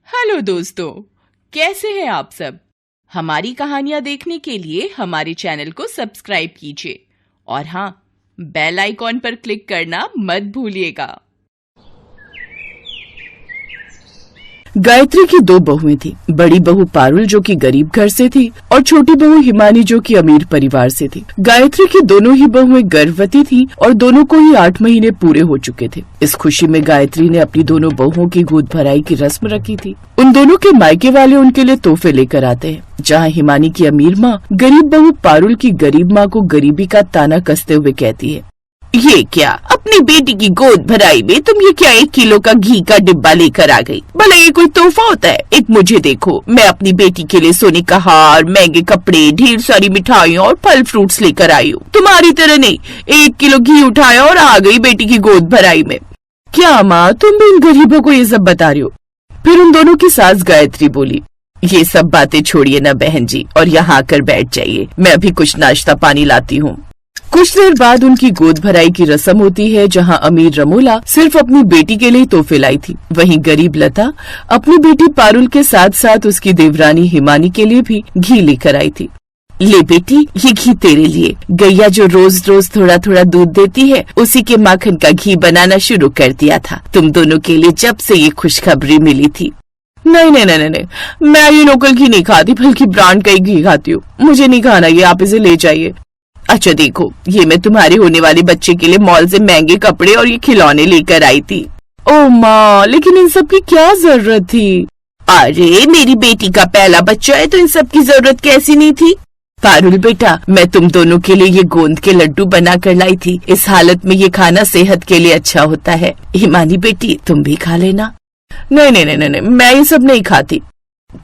Hello दोस्तों, कैसे हैं आप सब। हमारी कहानियां देखने के लिए हमारे चैनल को सब्सक्राइब कीजिए और हाँ, बेल आइकॉन पर क्लिक करना मत भूलिएगा। गायत्री की दो बहुएं थी। बड़ी बहू पारुल जो कि गरीब घर से थी और छोटी बहू हिमानी जो कि अमीर परिवार से थी। गायत्री की दोनों ही बहुएं गर्भवती थी और दोनों को ही 8 महीने पूरे हो चुके थे। इस खुशी में गायत्री ने अपनी दोनों बहुओं की गोद भराई की रस्म रखी थी। उन दोनों के मायके वाले उनके लिए तोहफे लेकर आते हैं। जहाँ हिमानी की अमीर माँ गरीब बहू पारुल की गरीब माँ को गरीबी का ताना कसते हुए कहती है, ये क्या, अपनी बेटी की गोद भराई में तुम ये क्या 1 किलो का घी का डिब्बा लेकर आ गई? भला ये कोई तोहफा होता है? एक मुझे देखो, मैं अपनी बेटी के लिए सोने का हार, महंगे कपड़े, ढेर सारी मिठाइयाँ और फल फ्रूट्स लेकर आई हूँ। तुम्हारी तरह नहीं 1 किलो घी उठाया और आ गई बेटी की गोद भराई में। क्या माँ, तुम भी इन गरीबों को ये सब बता रही हो? फिर उन दोनों की सास गायत्री बोली, ये सब बातें छोड़िए ना बहन जी, और यहाँ आकर बैठ जाइए, मैं अभी कुछ नाश्ता पानी लाती हूँ। कुछ देर बाद उनकी गोद भराई की रस्म होती है, जहाँ अमीर रमोला सिर्फ अपनी बेटी के लिए तोहफे लाई थी। वहीं गरीब लता अपनी बेटी पारुल के साथ साथ उसकी देवरानी हिमानी के लिए भी घी लेकर आई थी। ले बेटी, ये घी तेरे लिए। गैया जो रोज रोज थोड़ा थोड़ा दूध देती है, उसी के माखन का घी बनाना शुरू कर दिया था तुम दोनों के लिए जब से ये खुशखबरी मिली थी। नहीं नहीं नहीं नहीं, मैं ये लोकल घी नहीं खाती, बल्कि ब्रांड का ही घी खाती हूँ। मुझे नहीं खाना ये, आप इसे ले जाइए। अच्छा देखो, ये मैं तुम्हारे होने वाले बच्चे के लिए मॉल से महंगे कपड़े और ये खिलौने लेकर आई थी। ओ माँ, लेकिन इन सब की क्या जरूरत थी? अरे मेरी बेटी का पहला बच्चा है तो इन सब की जरूरत कैसी नहीं थी। पारुल बेटा, मैं तुम दोनों के लिए ये गोंद के लड्डू बना कर लाई थी। इस हालत में ये खाना सेहत के लिए अच्छा होता है। हिमानी बेटी, तुम भी खा लेना। नहीं नहीं नहीं नहीं, मैं ये सब नहीं खाती।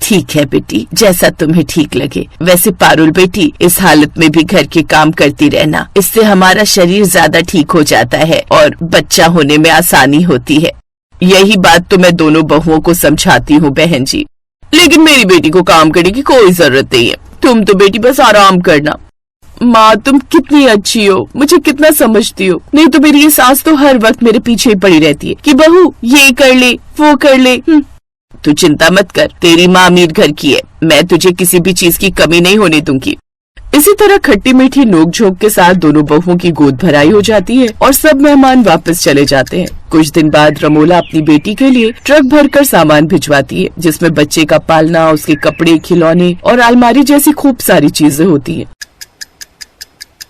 ठीक है बेटी, जैसा तुम्हें ठीक लगे। वैसे पारुल बेटी, इस हालत में भी घर के काम करती रहना, इससे हमारा शरीर ज्यादा ठीक हो जाता है और बच्चा होने में आसानी होती है। यही बात तो मैं दोनों बहुओं को समझाती हूँ बहन जी। लेकिन मेरी बेटी को काम करने की कोई जरूरत नहीं है। तुम तो बेटी बस आराम करना। माँ, तुम कितनी अच्छी हो, मुझे कितना समझती हो। नहीं तो मेरी ये सास तो हर वक्त मेरे पीछे ही पड़ी रहती है कि बहू ये कर ले, वो कर ले। तू चिंता मत कर, तेरी माँ अमीर घर की है, मैं तुझे किसी भी चीज की कमी नहीं होने दूंगी। इसी तरह खट्टी मीठी नोक-झोंक के साथ दोनों बहुओं की गोद भराई हो जाती है और सब मेहमान वापस चले जाते हैं। कुछ दिन बाद रमोला अपनी बेटी के लिए ट्रक भरकर सामान भिजवाती है, जिसमें बच्चे का पालना, उसके कपड़े, खिलौने और अलमारी जैसी खूब सारी चीजें होती हैं।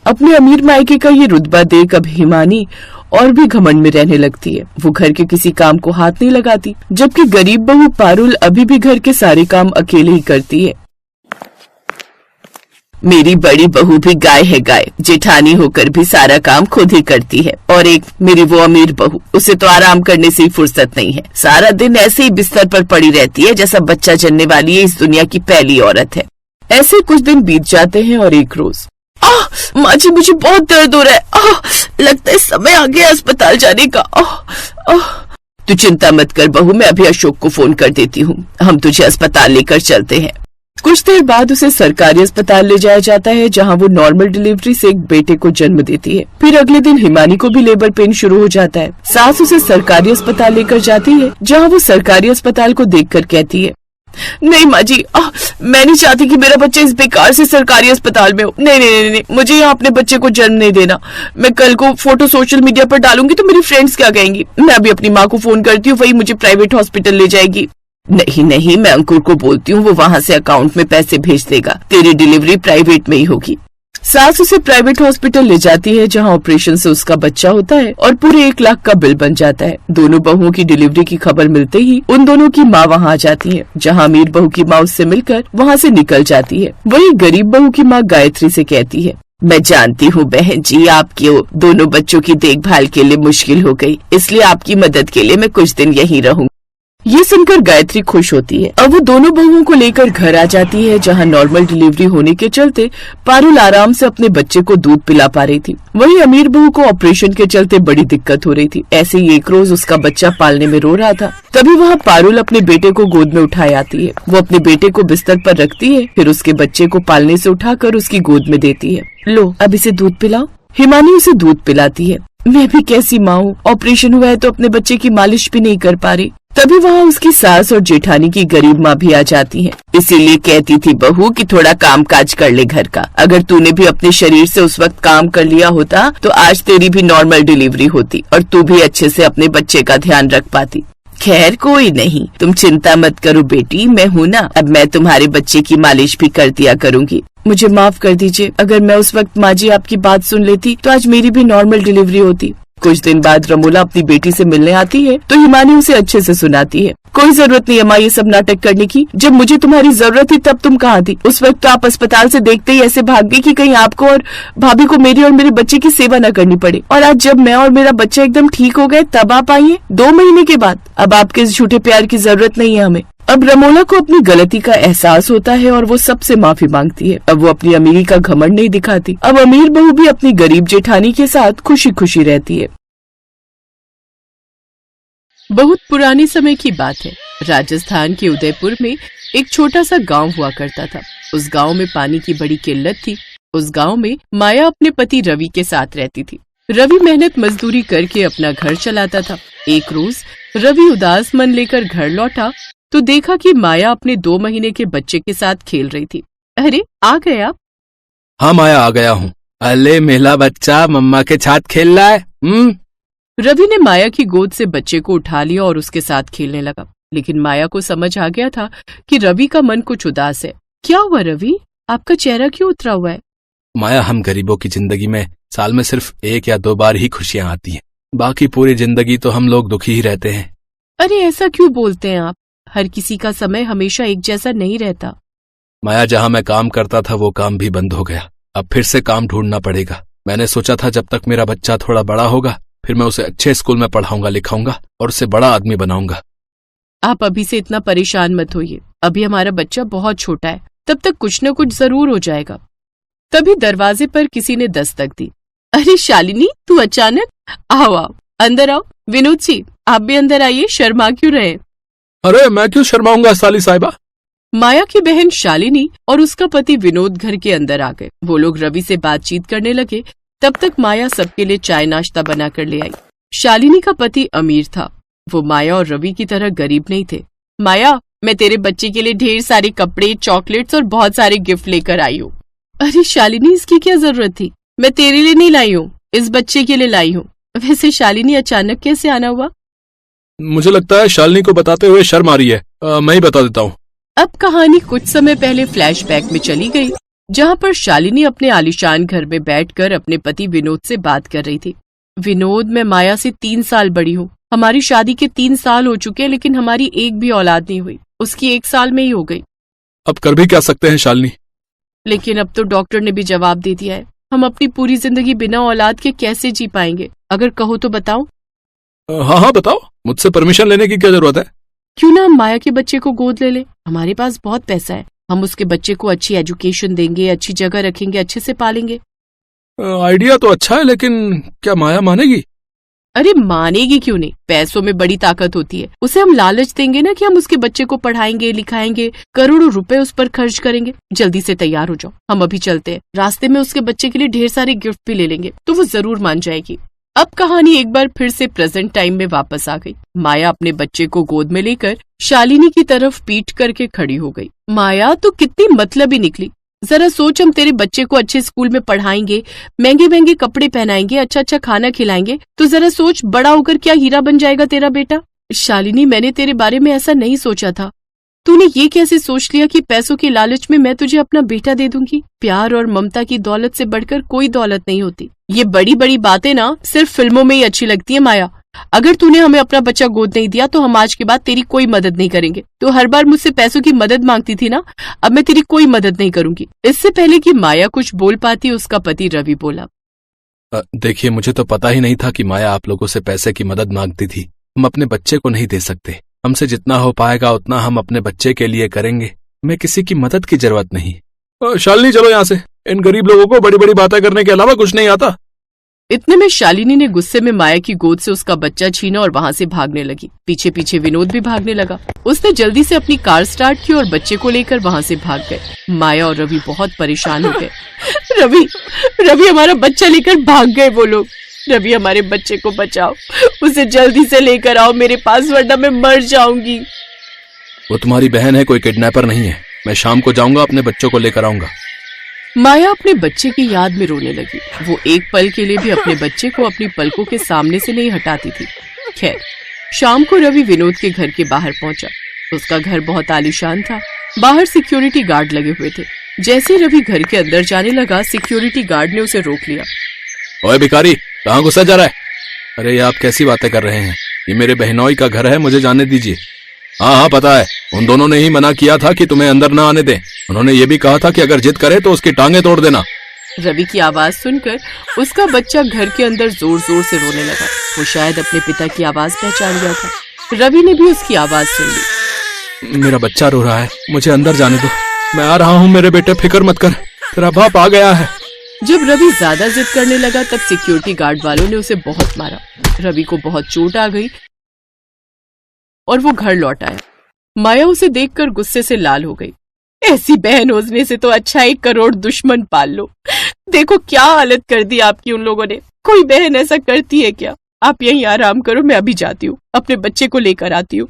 अपने अमीर मायके का ये रुतबा देख अब हिमानी और भी घमंड में रहने लगती है। वो घर के किसी काम को हाथ नहीं लगाती, जबकि गरीब बहू पारुल अभी भी घर के सारे काम अकेले ही करती है। मेरी बड़ी बहू भी गाय है गाय, जेठानी होकर भी सारा काम खुद ही करती है। और एक मेरी वो अमीर बहू, उसे तो आराम करने से ही फुर्सत नहीं है। सारा दिन ऐसे ही बिस्तर पर पड़ी रहती है जैसा बच्चा जन्ने वाली है इस दुनिया की पहली औरत है। ऐसे कुछ दिन बीत जाते हैं और एक रोज, माँ जी मुझे बहुत दर्द हो रहा है। लगता है समय आ गया अस्पताल जाने का। तू चिंता मत कर बहू, मैं अभी अशोक को फोन कर देती हूँ, हम तुझे अस्पताल लेकर चलते हैं। कुछ देर बाद उसे सरकारी अस्पताल ले जाया जाता है, जहाँ वो नॉर्मल डिलीवरी से एक बेटे को जन्म देती है। फिर अगले दिन हिमानी को भी लेबर पेन शुरू हो जाता है। सास उसे सरकारी अस्पताल लेकर जाती है, जहाँ वो सरकारी अस्पताल को देखकर कहती है, नहीं माँ जी, मैं नहीं चाहती कि मेरा बच्चा इस बेकार से सरकारी अस्पताल में हो। नहीं नहीं नहीं नहीं, मुझे यहाँ अपने बच्चे को जन्म नहीं देना। मैं कल को फोटो सोशल मीडिया पर डालूंगी तो मेरी फ्रेंड्स क्या कहेंगी। मैं अभी अपनी माँ को फोन करती हूँ, वही मुझे प्राइवेट हॉस्पिटल ले जाएगी। नहीं नहीं, मैं अंकुर को बोलती हूँ, वो वहाँ से अकाउंट में पैसे भेज देगा। तेरी डिलीवरी प्राइवेट में ही होगी। सास उसे प्राइवेट हॉस्पिटल ले जाती है, जहाँ ऑपरेशन से उसका बच्चा होता है और पूरे 1 लाख का बिल बन जाता है। दोनों बहुओं की डिलीवरी की खबर मिलते ही उन दोनों की माँ वहाँ आ जाती है, जहाँ अमीर बहू की माँ उससे मिलकर वहाँ से निकल जाती है। वही गरीब बहू की माँ गायत्री से कहती है, मैं जानती हूँ बहन जी, आपकी दोनों बच्चों की देखभाल के लिए मुश्किल हो गई, इसलिए आपकी मदद के लिए मैं कुछ दिन यहीं रहूँगी। ये सुनकर गायत्री खुश होती है। अब वो दोनों बहुओं को लेकर घर आ जाती है, जहाँ नॉर्मल डिलीवरी होने के चलते पारुल आराम से अपने बच्चे को दूध पिला पा रही थी। वहीं अमीर बहू को ऑपरेशन के चलते बड़ी दिक्कत हो रही थी। ऐसे ही एक रोज उसका बच्चा पालने में रो रहा था, तभी वहाँ पारुल अपने बेटे को गोद में उठाए आती है। वो अपने बेटे को बिस्तर पर रखती है, फिर उसके बच्चे को पालने से उठाकर उसकी गोद में देती है। लो अब इसे दूध पिलाओ। हिमानी उसे दूध पिलाती है। मैं भी कैसी माँ हूँ, ऑपरेशन हुआ है तो अपने बच्चे की मालिश भी नहीं कर पा रही। तभी वहाँ उसकी सास और जेठानी की गरीब माँ भी आ जाती हैं। इसीलिए कहती थी बहू कि थोड़ा काम काज कर ले घर का। अगर तूने भी अपने शरीर से उस वक्त काम कर लिया होता तो आज तेरी भी नॉर्मल डिलीवरी होती और तू भी अच्छे से अपने बच्चे का ध्यान रख पाती। खैर कोई नहीं, तुम चिंता मत करो बेटी, मैं हूँ ना। अब मैं तुम्हारे बच्चे की मालिश भी कर दिया करूँगी। मुझे माफ कर दीजिए, अगर मैं उस वक्त माँ जी आपकी बात सुन लेती तो आज मेरी भी नॉर्मल डिलीवरी होती। कुछ दिन बाद रमोला अपनी बेटी से मिलने आती है तो हिमानी उसे अच्छे से सुनाती है। कोई जरूरत नहीं है माँ ये सब नाटक करने की। जब मुझे तुम्हारी जरूरत थी तब तुम कहाँ थी? उस वक्त तो आप अस्पताल से देखते ही ऐसे भाग गई कि कहीं आपको और भाभी को मेरी और मेरे बच्चे की सेवा न करनी पड़े। और आज जब मैं और मेरा बच्चा एकदम ठीक हो गए तब आप आई हैं 2 महीने के बाद। अब आपके इस झूठे प्यार की जरूरत नहीं है हमें। अब रमोला को अपनी गलती का एहसास होता है और वो सबसे माफी मांगती है। अब वो अपनी अमीरी का घमंड नहीं दिखाती। अब अमीर बहू भी अपनी गरीब जेठानी के साथ खुशी खुशी रहती है। बहुत पुराने समय की बात है। राजस्थान के उदयपुर में एक छोटा सा गांव हुआ करता था। उस गांव में पानी की बड़ी किल्लत थी। उस गांव में माया अपने पति रवि के साथ रहती थी। रवि मेहनत मजदूरी करके अपना घर चलाता था। एक रोज रवि उदास मन लेकर घर लौटा तो देखा कि माया अपने 2 महीने के बच्चे के साथ खेल रही थी। अरे आ गए आप? हाँ माया आ गया हूँ। अले मेला बच्चा मम्मा के साथ खेल रहा है। रवि ने माया की गोद से बच्चे को उठा लिया और उसके साथ खेलने लगा। लेकिन माया को समझ आ गया था कि रवि का मन कुछ उदास है। क्या हुआ रवि, आपका चेहरा क्यों उतरा हुआ है? माया हम गरीबों की जिंदगी में साल में सिर्फ 1 या 2 बार ही खुशियाँ आती हैं। बाकी पूरी जिंदगी तो हम लोग दुखी ही रहते हैं। अरे ऐसा क्यों बोलते हैं आप? हर किसी का समय हमेशा एक जैसा नहीं रहता। माया जहाँ मैं काम करता था वो काम भी बंद हो गया। अब फिर से काम ढूंढना पड़ेगा। मैंने सोचा था जब तक मेरा बच्चा थोड़ा बड़ा होगा फिर मैं उसे अच्छे स्कूल में पढ़ाऊंगा लिखाऊंगा और उसे बड़ा आदमी बनाऊंगा। आप अभी से इतना परेशान मत होइए। अभी हमारा बच्चा बहुत छोटा है, तब तक कुछ न कुछ जरूर हो जाएगा। तभी दरवाजे पर किसी ने दस्तक दी। अरे शालिनी, तू अचानक? आओ आओ, अंदर आओ। विनोद जी आप भी अंदर आइए, शर्मा क्यों रहे? अरे मैं क्यों शर्माऊंगा साली साहिबा। माया की बहन शालिनी और उसका पति विनोद घर के अंदर आ गए। वो लोग रवि से बातचीत करने लगे। तब तक माया सबके लिए चाय नाश्ता बनाकर ले आई। शालिनी का पति अमीर था। वो माया और रवि की तरह गरीब नहीं थे। माया, मैं तेरे बच्चे के लिए ढेर सारे कपड़े, चॉकलेट्स और बहुत सारे गिफ्ट लेकर आई हूँ। अरे शालिनी, इसकी क्या जरूरत थी? मैं तेरे लिए नहीं लाई हूँ, इस बच्चे के लिए लाई हूँ। वैसे शालिनी अचानक कैसे आना हुआ? मुझे लगता है शालिनी को बताते हुए शर्म आ रही है। मैं ही बता देता हूँ। अब कहानी कुछ समय पहले फ्लैशबैक में चली गई, जहाँ पर शालिनी अपने आलीशान घर में बैठकर अपने पति विनोद से बात कर रही थी। विनोद, मैं माया से 3 साल बड़ी हूँ। हमारी शादी के 3 साल हो चुके हैं लेकिन हमारी एक भी औलाद नहीं हुई। उसकी 1 साल में ही हो गई। अब कर भी क्या सकते हैं शालिनी? लेकिन अब तो डॉक्टर ने भी जवाब दे दिया है। हम अपनी पूरी जिंदगी बिना औलाद के कैसे जी पाएंगे? अगर कहो तो बताओ। हाँ बताओ, मुझसे परमिशन लेने की क्या जरूरत है? क्यों ना हम माया के बच्चे को गोद ले ले। हमारे पास बहुत पैसा है। हम उसके बच्चे को अच्छी एजुकेशन देंगे, अच्छी जगह रखेंगे, अच्छे से पालेंगे। आइडिया तो अच्छा है लेकिन क्या माया मानेगी? अरे मानेगी क्यों नहीं, पैसों में बड़ी ताकत होती है। उसे हम लालच देंगे ना कि हम उसके बच्चे को पढ़ाएंगे लिखाएंगे, करोड़ों रुपए उस पर खर्च करेंगे। जल्दी से तैयार हो जाओ, हम अभी चलते हैं। रास्ते में उसके बच्चे के लिए ढेर सारे गिफ्ट भी ले लेंगे तो वो जरूर मान जाएगी। अब कहानी एक बार फिर से प्रेजेंट टाइम में वापस आ गई। माया अपने बच्चे को गोद में लेकर शालिनी की तरफ पीठ करके खड़ी हो गई। माया, तू कितनी मतलबी निकली। जरा सोच, हम तेरे बच्चे को अच्छे स्कूल में पढ़ाएंगे, महंगे महंगे कपड़े पहनाएंगे, अच्छा अच्छा खाना खिलाएंगे, तो जरा सोच बड़ा होकर क्या हीरा बन जाएगा तेरा बेटा। शालिनी, मैंने तेरे बारे में ऐसा नहीं सोचा था। तूने ये कैसे सोच लिया कि पैसों के लालच में मैं तुझे अपना बेटा दे दूंगी? प्यार और ममता की दौलत से बढ़कर कोई दौलत नहीं होती। ये बड़ी बड़ी बातें ना सिर्फ फिल्मों में ही अच्छी लगती है माया। अगर तूने हमें अपना बच्चा गोद नहीं दिया तो हम आज के बाद तेरी कोई मदद नहीं करेंगे। तो हर बार मुझसे पैसों की मदद मांगती थी ना, अब मैं तेरी कोई मदद नहीं करूंगी। इससे पहले कि माया कुछ बोल पाती, उसका पति रवि बोला। देखिए, मुझे तो पता ही नहीं था कि माया आप लोगों से पैसे की मदद मांगती थी। हम अपने बच्चे को नहीं दे सकते। हमसे जितना हो पाएगा उतना हम अपने बच्चे के लिए करेंगे। हमें किसी की मदद की जरूरत नहीं। शालिनी, चलो यहाँ से। इन गरीब लोगों को बड़ी बड़ी बातें करने के अलावा कुछ नहीं आता। इतने में शालिनी ने गुस्से में माया की गोद से उसका बच्चा छीना और वहाँ से भागने लगी। पीछे पीछे विनोद भी भागने लगा। उसने जल्दी से अपनी कार स्टार्ट की और बच्चे को लेकर वहाँ से भाग गए। माया और रवि बहुत परेशान हो गए। रवि हमारा बच्चा लेकर भाग गए वो लोग। रवि हमारे बच्चे को बचाओ, उसे जल्दी से लेकर आओ मेरे पास, वरना मैं मर जाऊंगी। वो तुम्हारी बहन है, कोई किडनैपर नहीं है। मैं शाम को जाऊंगा, अपने बच्चों को लेकर आऊंगा। माया अपने बच्चे की याद में रोने लगी। वो एक पल के लिए भी अपने बच्चे को अपनी पलकों के सामने से नहीं हटाती थी। खैर, शाम को रवि विनोद के घर के बाहर पहुंचा। उसका घर बहुत आलीशान था। बाहर सिक्योरिटी गार्ड लगे हुए थे। जैसे रवि घर के अंदर जाने लगा, सिक्योरिटी गार्ड ने उसे रोक लिया। ओए भिखारी, कहाँ घुसा जा रहा है? अरे ये आप कैसी बातें कर रहे हैं? ये मेरे बहनोई का घर है, मुझे जाने दीजिए। हाँ हाँ पता है, उन दोनों ने ही मना किया था कि तुम्हें अंदर ना आने दें। उन्होंने ये भी कहा था कि अगर जिद करे तो उसकी टांगे तोड़ देना। रवि की आवाज सुनकर उसका बच्चा घर के अंदर जोर जोर से रोने लगा। वो शायद अपने पिता की आवाज पहचान गया था। रवि ने भी उसकी आवाज सुन ली। मेरा बच्चा रो रहा है, मुझे अंदर जाने दो। मैं आ रहा हूँ मेरे बेटे, फिक्र मत कर, तेरा बाप आ गया है। जब रवि ज्यादा जिद करने लगा तब सिक्योरिटी गार्ड वालों ने उसे बहुत मारा। रवि को बहुत चोट आ गई और वो घर लौट आया। माया उसे देखकर गुस्से से लाल हो गई। ऐसी बहन होने से तो अच्छा 1 करोड़ दुश्मन पाल लो। देखो क्या हालत कर दी आपकी उन लोगों ने। कोई बहन ऐसा करती है क्या? आप यहीं आराम करो, मैं अभी जाती हूँ, अपने बच्चे को लेकर आती हूँ,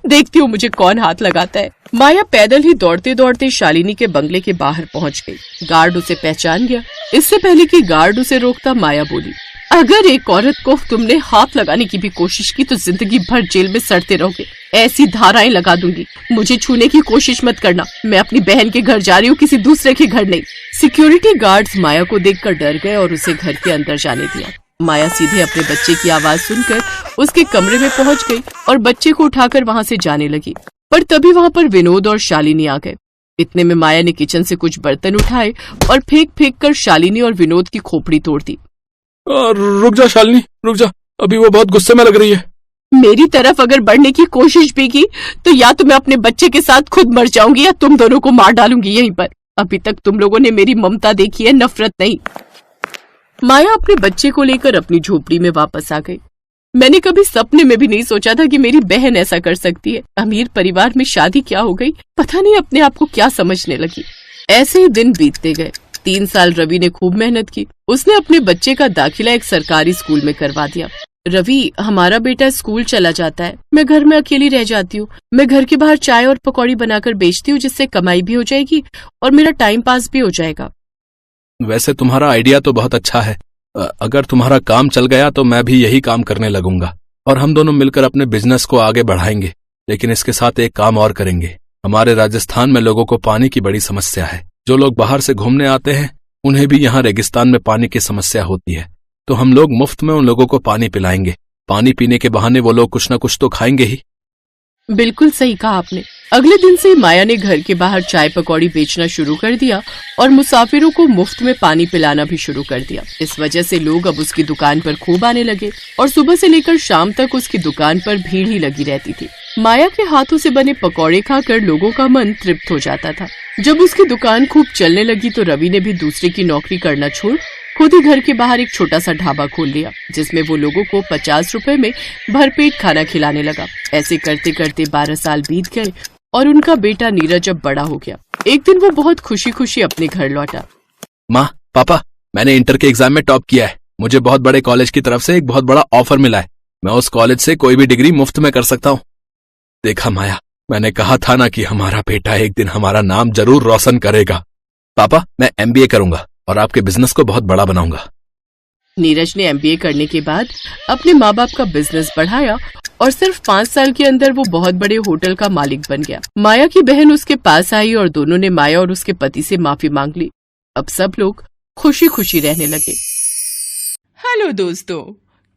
देखती हूँ मुझे कौन हाथ लगाता है। माया पैदल ही दौड़ते दौड़ते शालिनी के बंगले के बाहर पहुंच गई। गार्ड उसे पहचान गया। इससे पहले कि गार्ड उसे रोकता, माया बोली, अगर एक औरत को तुमने हाथ लगाने की भी कोशिश की तो जिंदगी भर जेल में सड़ते रहोगे। ऐसी धाराएं लगा दूंगी। मुझे छूने की कोशिश मत करना। मैं अपनी बहन के घर जा रही हूँ, किसी दूसरे के घर नहीं। सिक्योरिटी गार्ड्स माया को देखकर डर गए और उसे घर के अंदर जाने दिया। माया सीधे अपने बच्चे की आवाज सुनकर उसके कमरे में पहुंच गई और बच्चे को उठाकर वहां से जाने लगी। पर तभी वहां पर विनोद और शालिनी आ गए। इतने में माया ने किचन से कुछ बर्तन उठाए और फेंक फेंक कर शालिनी और विनोद की खोपड़ी तोड़ दी। रुक जा शालिनी, रुक जा, अभी वो बहुत गुस्से में लग रही है। मेरी तरफ अगर बढ़ने की कोशिश भी की तो या तो मैं अपने बच्चे के साथ खुद मर जाऊंगी या तुम दोनों को मार डालूंगी यहीं पर। अभी तक तुम लोगों ने मेरी ममता देखी है, नफरत नहीं। माया अपने बच्चे को लेकर अपनी झोपड़ी में वापस आ गई। मैंने कभी सपने में भी नहीं सोचा था कि मेरी बहन ऐसा कर सकती है। अमीर परिवार में शादी क्या हो गई, पता नहीं अपने आप को क्या समझने लगी। ऐसे ही दिन बीतते गए। 3 साल रवि ने खूब मेहनत की। उसने अपने बच्चे का दाखिला एक सरकारी स्कूल में करवा दिया। रवि, हमारा बेटा स्कूल चला जाता है, मैं घर में अकेली रह जाती हूँ। मैं घर के बाहर चाय और पकौड़ी बनाकर बेचती हूँ, जिससे कमाई भी हो जाएगी और मेरा टाइम पास भी हो जाएगा। वैसे तुम्हारा आइडिया तो बहुत अच्छा है। अगर तुम्हारा काम चल गया तो मैं भी यही काम करने लगूंगा और हम दोनों मिलकर अपने बिजनेस को आगे बढ़ाएंगे। लेकिन इसके साथ एक काम और करेंगे। हमारे राजस्थान में लोगों को पानी की बड़ी समस्या है। जो लोग बाहर से घूमने आते हैं उन्हें भी यहाँ रेगिस्तान में पानी की समस्या होती है। तो हम लोग मुफ्त में उन लोगों को पानी पिलाएंगे। पानी पीने के बहाने वो लोग कुछ न कुछ तो खाएंगे ही। बिल्कुल सही कहा आपने। अगले दिन से माया ने घर के बाहर चाय पकौड़ी बेचना शुरू कर दिया और मुसाफिरों को मुफ्त में पानी पिलाना भी शुरू कर दिया। इस वजह से लोग अब उसकी दुकान पर खूब आने लगे और सुबह से लेकर शाम तक उसकी दुकान पर भीड़ ही लगी रहती थी। माया के हाथों से बने पकौड़े खाकर लोगों का मन तृप्त हो जाता था। जब उसकी दुकान खूब चलने लगी तो रवि ने भी दूसरे की नौकरी करना छोड़ खुद ही घर के बाहर एक छोटा सा ढाबा खोल लिया, जिसमें वो लोगों को 50 रुपए में भरपेट खाना खिलाने लगा। ऐसे करते करते 12 साल बीत गए और उनका बेटा नीरज अब बड़ा हो गया। एक दिन वो बहुत खुशी खुशी अपने घर लौटा। माँ, पापा, मैंने इंटर के एग्जाम में टॉप किया है। मुझे बहुत बड़े कॉलेज की तरफ से एक बहुत बड़ा ऑफर मिला है। मैं उस कॉलेज से कोई भी डिग्री मुफ्त में कर सकता हूँ। देखा माया, मैंने कहा था ना कि हमारा बेटा एक दिन हमारा नाम जरूर रोशन करेगा। पापा, मैं MBA करूंगा और आपके बिजनेस को बहुत बड़ा बनाऊंगा। नीरज ने MBA करने के बाद अपने माँ बाप का बिजनेस बढ़ाया और सिर्फ 5 साल के अंदर वो बहुत बड़े होटल का मालिक बन गया। माया की बहन उसके पास आई और दोनों ने माया और उसके पति से माफी मांग ली। अब सब लोग खुशी खुशी रहने लगे। हेलो दोस्तों,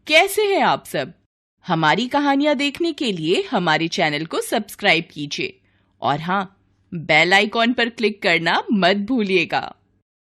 कैसे हैं आप सब? हमारी कहानियां देखने के लिए हमारे चैनल को सब्सक्राइब कीजिए और हाँ, बेल आइकॉन पर क्लिक करना मत भूलिएगा।